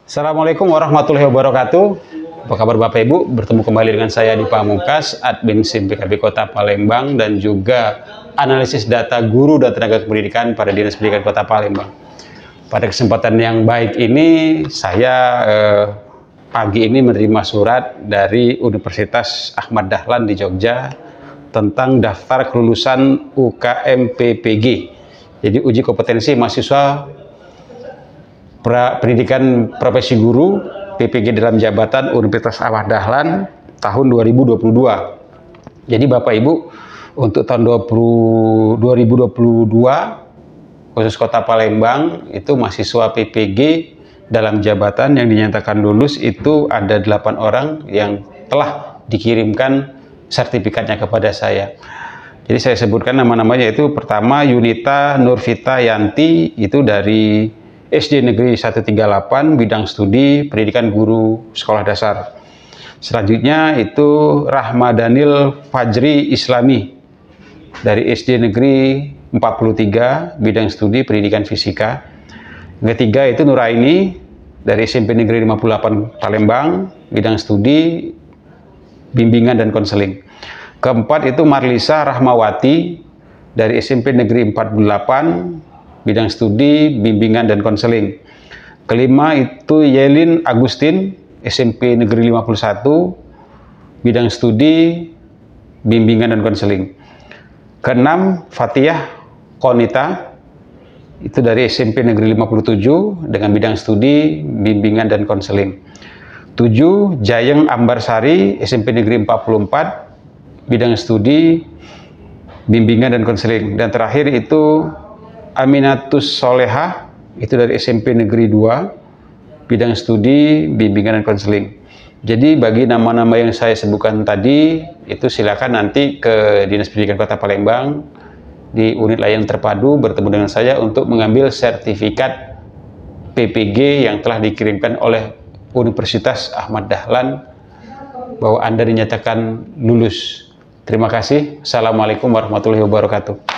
Assalamualaikum warahmatullahi wabarakatuh. Apa kabar Bapak Ibu? Bertemu kembali dengan saya di Pamungkas, admin SIM PKB Kota Palembang dan juga analisis data guru dan tenaga pendidikan pada Dinas Pendidikan Kota Palembang. Pada kesempatan yang baik ini, saya pagi ini menerima surat dari Universitas Ahmad Dahlan di Jogja tentang daftar kelulusan UKM PPG. Jadi uji kompetensi mahasiswa pendidikan profesi guru PPG dalam jabatan Universitas Ahmad Dahlan tahun 2022. Jadi Bapak Ibu, untuk tahun 2022 khusus Kota Palembang itu mahasiswa PPG dalam jabatan yang dinyatakan lulus itu ada 8 orang yang telah dikirimkan sertifikatnya kepada saya. Jadi saya sebutkan nama-namanya, itu pertama Yunita Nurvita Yanti, itu dari SD Negeri 138 bidang studi pendidikan guru sekolah dasar. Selanjutnya itu Rahma Daniel Fajri Islami dari SD Negeri 43 bidang studi pendidikan fisika. Yang ketiga itu Nuraini dari SMP Negeri 58 Palembang bidang studi bimbingan dan konseling. Keempat itu Marlisa Rahmawati dari SMP Negeri 48 bidang studi bimbingan dan konseling. Kelima itu Yelin Agustin SMP Negeri 51 bidang studi bimbingan dan konseling. Keenam Fatihah Konita itu dari SMP Negeri 57 dengan bidang studi bimbingan dan konseling. 7 Jayeng Ambarsari SMP Negeri 44 bidang studi bimbingan dan konseling. Dan terakhir itu Aminatus Solehah itu dari SMP Negeri 2 bidang studi bimbingan dan konseling. Jadi bagi nama-nama yang saya sebutkan tadi itu silakan nanti ke Dinas Pendidikan Kota Palembang di unit layanan terpadu bertemu dengan saya untuk mengambil sertifikat PPG yang telah dikirimkan oleh Universitas Ahmad Dahlan bahwa Anda dinyatakan lulus. Terima kasih. Assalamualaikum warahmatullahi wabarakatuh.